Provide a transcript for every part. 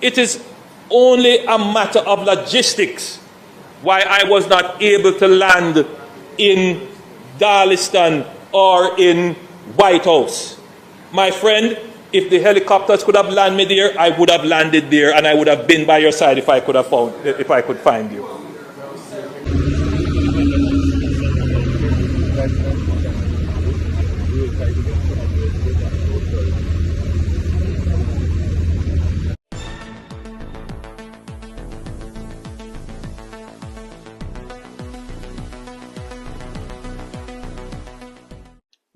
It is only a matter of logistics why I was not able to land in Darliston or in White House. My friend, if the helicopters could have landed me there, I would have landed there, and I would have been by your side if I could find you.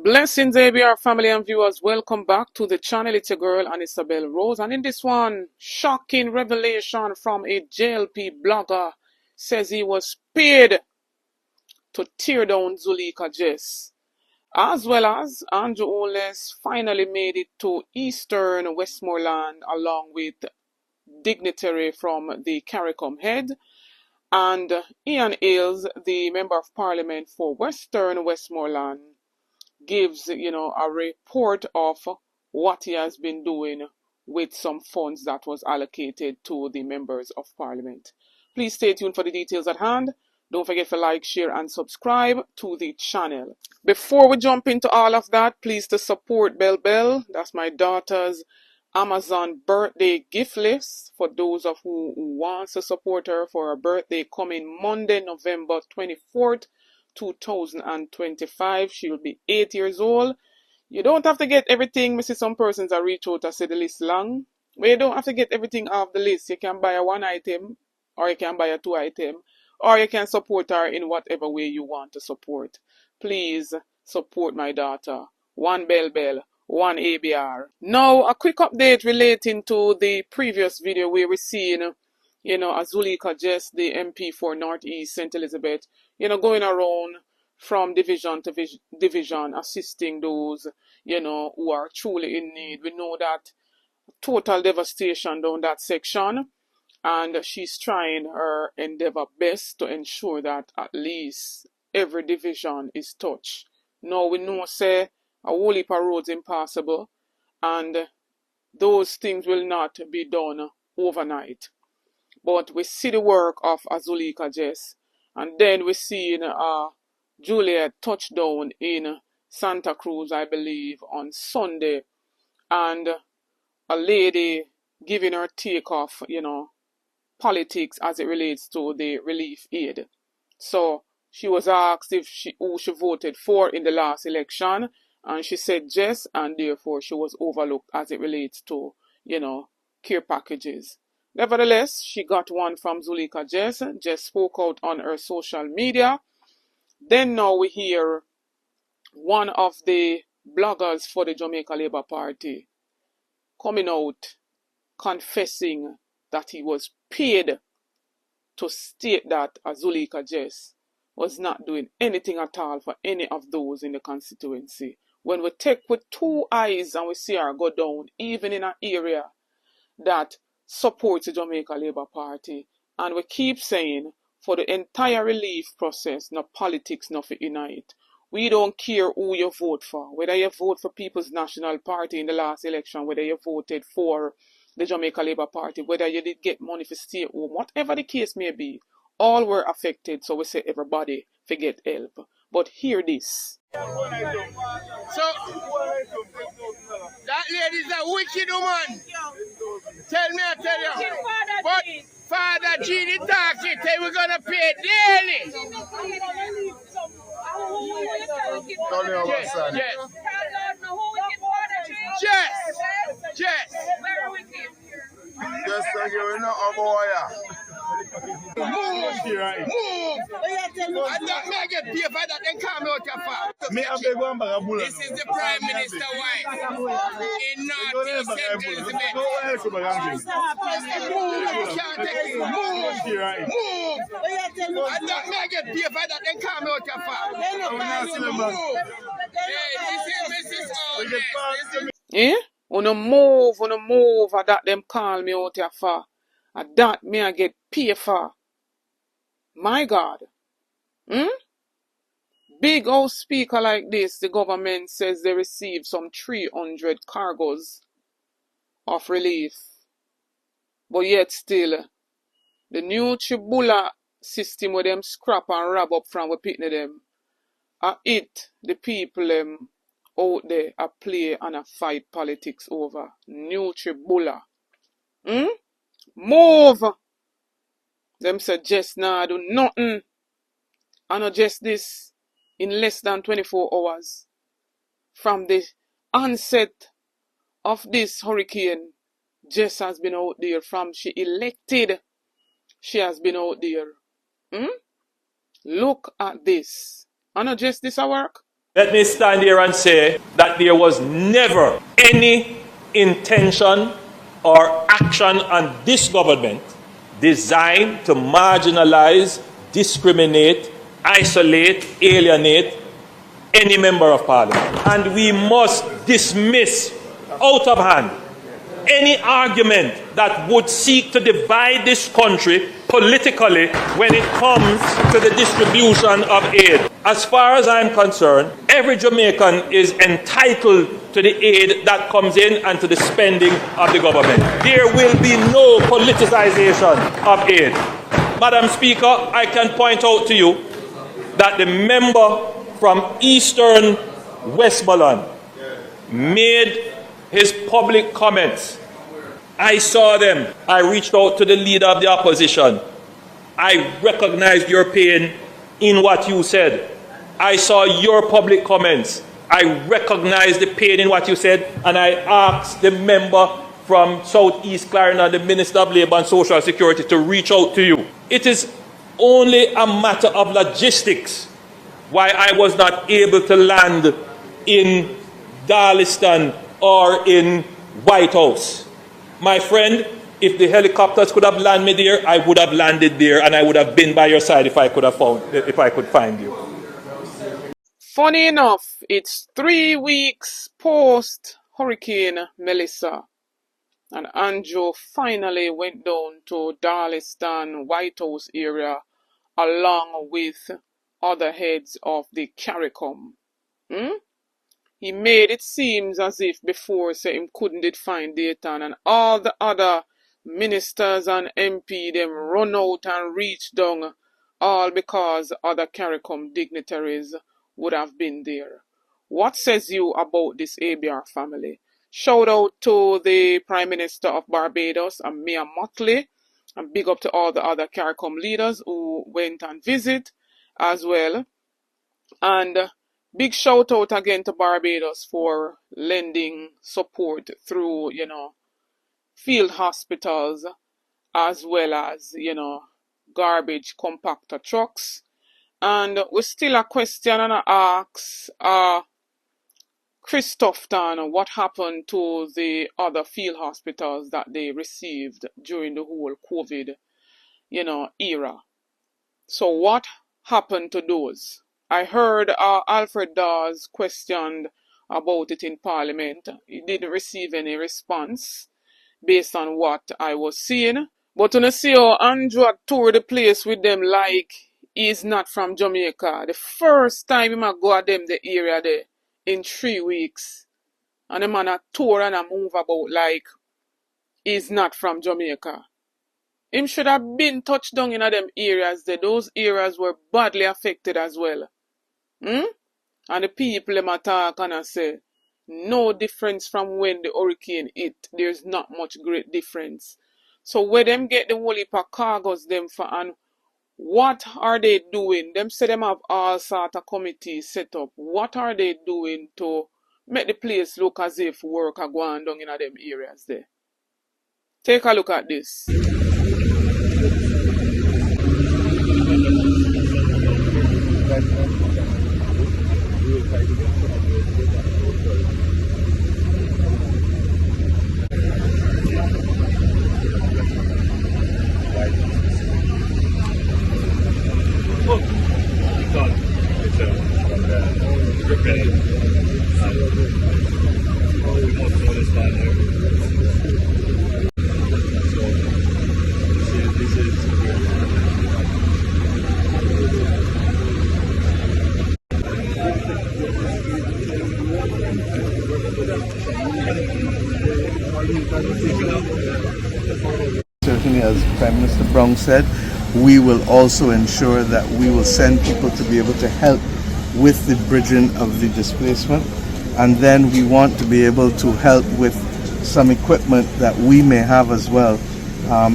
Blessings, ABR family and viewers. Welcome back to the channel. It's your girl, Isabel Rose. And in this one, shocking revelation from a JLP blogger says he was paid to tear down Zuleika Jess. As well as Anju Oates finally made it to Eastern Westmoreland along with dignitary from the CARICOM head. And Ian Ailes, the Member of Parliament for Western Westmoreland, gives, a report of what he has been doing with some funds that was allocated to the members of parliament. Please stay tuned for the details at hand. Don't forget to like, share, and subscribe to the channel. Before we jump into all of that, please to support Bell Bell. That's my daughter's Amazon birthday gift list for those of who wants to support her for her birthday coming Monday, November 24th. 2025. She will be 8 years old. You don't have to get everything. I see some persons are reach out and say the list long. But you don't have to get everything off the list. You can buy a 1 item, or you can buy a 2 item, or you can support her in whatever way you want to support. Please support my daughter. 1 Bell Bell, 1 ABR. Now, a quick update relating to the previous video where we're seeing Zuleika Jess, the MP for Northeast St. Elizabeth, going around from division to division, assisting those, who are truly in need. We know that total devastation down that section, and she's trying her endeavor best to ensure that at least every division is touched. Now we know, say, a whole heap of roads impossible, and those things will not be done overnight. But we see the work of Zuleika Jess, and then we see Julian touchdown in Santa Cruz, I believe, on Sunday, and a lady giving her take off, politics as it relates to the relief aid. So she was asked who she voted for in the last election, and she said Jess, and therefore she was overlooked as it relates to, care packages. Nevertheless, she got one from Zuleika Jess. Jess spoke out on her social media. Then now we hear one of the bloggers for the Jamaica Labour Party coming out confessing that he was paid to state that Zuleika Jess was not doing anything at all for any of those in the constituency. When we take with 2 eyes and we see her go down, even in an area that supports the Jamaica Labour Party, and we keep saying for the entire relief process, no politics, no for unite. We don't care who you vote for, whether you vote for People's National Party in the last election, whether you voted for the Jamaica Labour Party, whether you did get money for stay home, whatever the case may be, all were affected, so we say everybody forget help. But hear this. So, that lady's a wicked woman. Tell me, I tell you. But Father Genie talking, say we're going to pay daily. Jess. Just like you're not a boy. Move! I don't make it pay for that, then come out your far. This is the Prime Minister's wife in Northeast St. Elizabeth. Move! I don't make it pay for that, then come out your far. Hey, this is Mrs. Oates. Wanna move, and that them call me out here for. And that me I get paid for. My God. Big old speaker like this, the government says they received some 300 cargoes of relief But yet still, the new Tribula system where them scrap and rob up from we picnic them, the people out there a play and a fight politics over. New Tribula. Move! Them say Jess nah do nothing. I know just this in less than 24 hours. From the onset of this hurricane, Jess has been out there from she elected. She has been out there. Look at this. I know just this a work. Let me stand here and say that there was never any intention or action on this government designed to marginalize, discriminate, isolate, alienate any member of parliament. And we must dismiss out of hand any argument that would seek to divide this country politically when it comes to the distribution of aid. As far as I'm concerned, every Jamaican is entitled to the aid that comes in and to the spending of the government. There will be no politicization of aid. Madam Speaker, I can point out to you that the member from Eastern Westmoreland made his public comments. I saw them. I reached out to the leader of the opposition. I recognized your pain in what you said. I saw your public comments. I recognized the pain in what you said, and I asked the member from Southeast Clarendon, the Minister of Labour and Social Security, to reach out to you. It is only a matter of logistics why I was not able to land in Darliston or in White House. My friend, if the helicopters could have landed me there, I would have landed there, and I would have been by your side if I could find you. Funny enough, it's 3 weeks post Hurricane Melissa, and Anju finally went down to Darliston, White House area, along with other heads of the CARICOM. He made it seem as if before say him couldn't find Dayton, and all the other ministers and MP them run out and reach down, all because other CARICOM dignitaries would have been there. What says you about this ABR family? Shout out to the Prime Minister of Barbados and Mia Mottley, and big up to all the other CARICOM leaders who went and visit as well. And big shout out again to Barbados for lending support through, field hospitals as well as, garbage compactor trucks. And we still a question and a ask Christopherton what happened to the other field hospitals that they received during the whole COVID, era. So what happened to those? I heard Alfred Dawes questioned about it in Parliament. He didn't receive any response based on what I was seeing. But when I see how Anju had toured the place with them like he's not from Jamaica. The first time he might go at them the area there in 3 weeks. And the man a tour and a move about like he's not from Jamaica. Him should have been touched down in them areas there. Those areas were badly affected as well. And the people them attack and I say, no difference from when the hurricane hit. There's not much great difference. So where them get the whole heap of cargoes them for, and what are they doing? Them say them have all sort of committees set up. What are they doing to make the place look as if work are going down in them areas there? Take a look at this. certainly, as Prime Minister Brown said, we will also ensure that we will send people to be able to help with the bridging of the displacement. And then we want to be able to help with some equipment that we may have as well,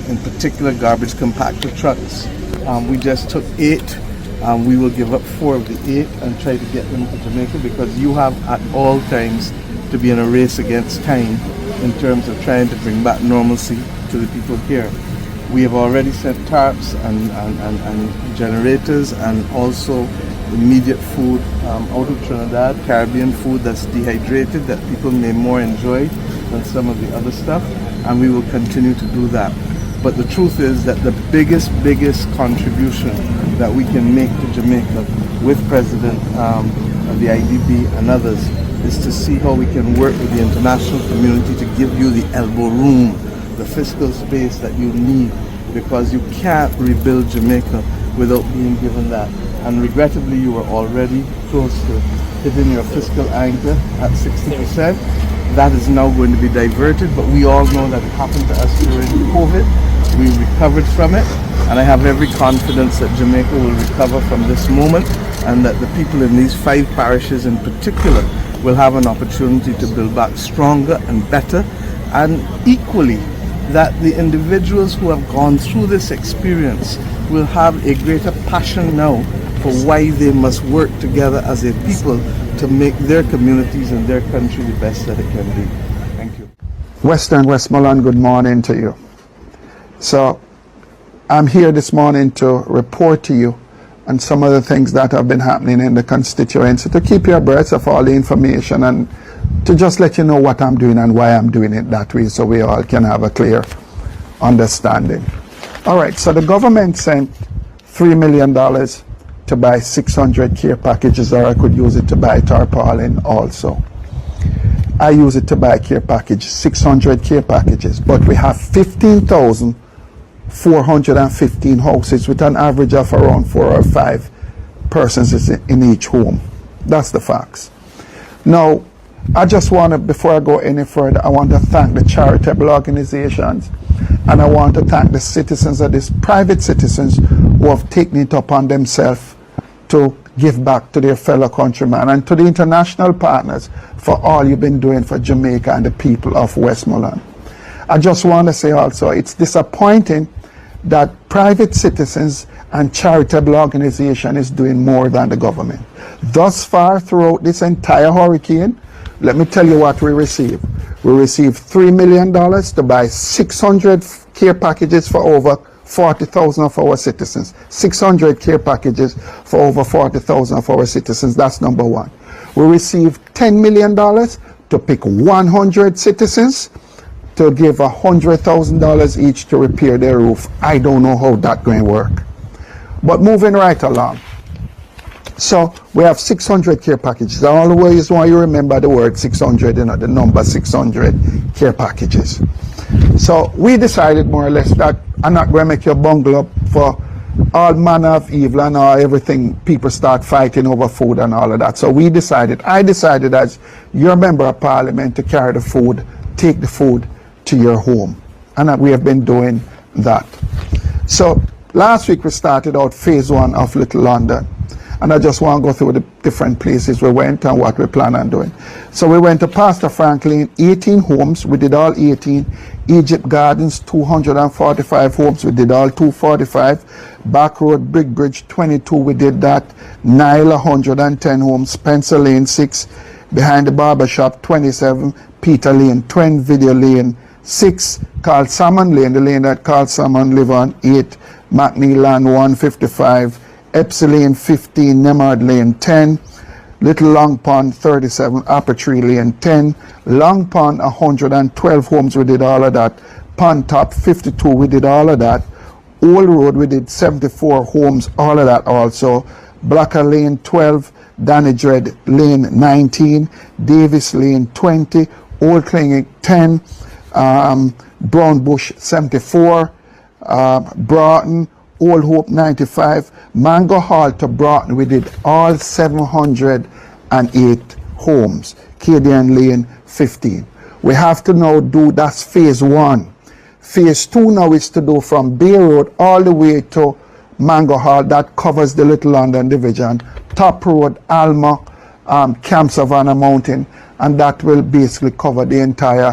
in particular garbage compactor trucks. We just took 8. We will give up 4 of the 8 and try to get them to Jamaica, because you have at all times to be in a race against time in terms of trying to bring back normalcy to the people here. We have already sent tarps and generators and also immediate food out of Trinidad, Caribbean food that's dehydrated that people may more enjoy than some of the other stuff, and we will continue to do that. But the truth is that the biggest contribution that we can make to Jamaica with President of the IDB and others is to see how we can work with the international community to give you the elbow room, the fiscal space that you need, because you can't rebuild Jamaica without being given that. And regrettably, you were already close to hitting your fiscal anchor at 60%. That is now going to be diverted, but we all know that it happened to us during COVID. We recovered from it, and I have every confidence that Jamaica will recover from this moment, and that the people in these 5 parishes in particular will have an opportunity to build back stronger and better, and equally that the individuals who have gone through this experience will have a greater passion now for why they must work together as a people to make their communities and their country the best that it can be. Thank you. Western Westmoreland, good morning to you. So I'm here this morning to report to you on some of the things that have been happening in the constituency, to keep you abreast of all the information and to just let you know what I'm doing and why I'm doing it that way, so we all can have a clear understanding. All right, so the government sent $3 million to buy 600 care packages, or I could use it to buy tarpaulin also. I use it to buy care packages, 600 care packages, but we have 15,415 houses with an average of around 4 or 5 persons in each home. That's the facts. Now, I just want to, before I go any further, I want to thank the charitable organizations, and I want to thank the citizens of this, private citizens who have taken it upon themselves to give back to their fellow countrymen, and to the international partners for all you've been doing for Jamaica and the people of Westmoreland. I just want to say also, it's disappointing that private citizens and charitable organization is doing more than the government. Thus far, throughout this entire hurricane, let me tell you what we received. We received $3 million to buy 600 care packages for over 40,000 of our citizens. 600 care packages for over 40,000 of our citizens. That's number one. We received $10 million to pick 100 citizens to give $100,000 each to repair their roof. I don't know how that's going to work. But moving right along. So we have 600 care packages. I always want you to remember the word 600, you know, the number 600 care packages. So we decided more or less that I'm not going to make you bungle up for all manner of evil and all everything. People start fighting over food and all of that. So I decided as your member of parliament to carry the food, take the food to your home. And we have been doing that. So last week we started out phase 1 of Little London. And I just want to go through the different places we went and what we plan on doing. So we went to Pastor Franklin, 18 homes. We did all 18. Egypt Gardens, 245 homes. We did all 245. Back Road, Big Bridge, 22. We did that. Nile, 110 homes. Spencer Lane, 6. Behind the barber shop, 27. Peter Lane, 20. Video Lane, 6. Carl Salmon Lane, the lane that Carl Salmon live on, 8. McNeil Land, 155. Epsom Lane, 15, Nemard Lane, 10, Little Long Pond, 37, Apple Tree Lane, 10, Long Pond, 112 homes, we did all of that. Pond Top, 52, we did all of that. Old Road, we did 74 homes, all of that also. Blacker Lane, 12, Danny Dread Lane, 19, Davis Lane, 20, Old Clinic, 10, Brown Bush, 74, Broughton, Old Hope, 95, Mango Hall to Broughton, we did all 708 homes. Cadian Lane, 15. We have to now do, that's phase 1. Phase 2 now is to do from Bay Road all the way to Mango Hall. That covers the Little London Division. Top Road, Alma, Camp Savannah Mountain, and that will basically cover the entire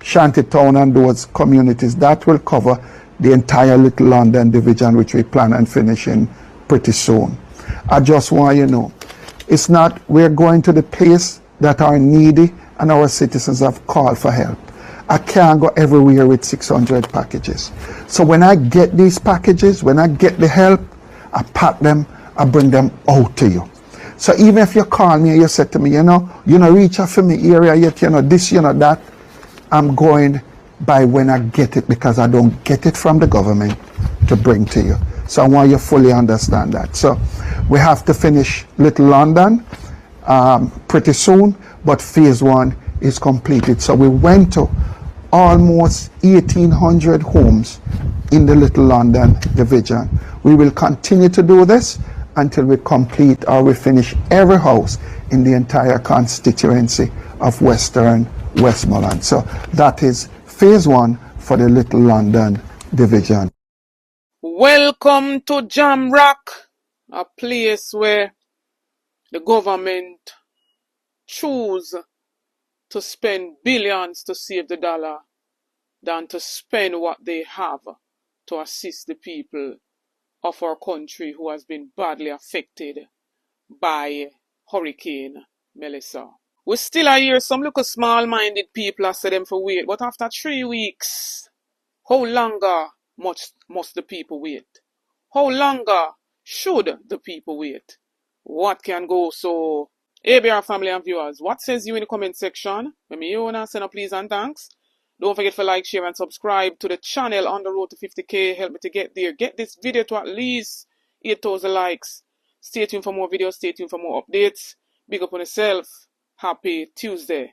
Shantytown and those communities. That will cover the entire Little London Division, which we plan on finishing pretty soon. I just want you to know, it's not, we're going to the place that are needy and our citizens have called for help. I can't go everywhere with 600 packages. So when I get these packages, when I get the help, I pack them, I bring them out to you. So even if you call me and you say to me, you know, reach out for me area yet, this, that, I'm going by when I get it, because I don't get it from the government to bring to you. So I want you to fully understand that. So we have to finish Little London pretty soon, but phase 1 is completed. So we went to almost 1,800 homes in the Little London Division. We will continue to do this until we complete or we finish every house in the entire constituency of Western Westmoreland. So that is phase 1 for the Little London Division. Welcome to Jam Rock, a place where the government choose to spend billions to save the dollar than to spend what they have to assist the people of our country who has been badly affected by Hurricane Melissa. We still are here, some little small-minded people are say them for wait, but after 3 weeks, how longer must the people wait? How longer should the people wait? What can go so? ABR family and viewers, what says you in the comment section? Let me hear and send a please and thanks. Don't forget to like, share and subscribe to the channel on the road to 50k. Help me to get there. Get this video to at least 8,000 likes. Stay tuned for more videos. Stay tuned for more updates. Big up on yourself. Happy Tuesday.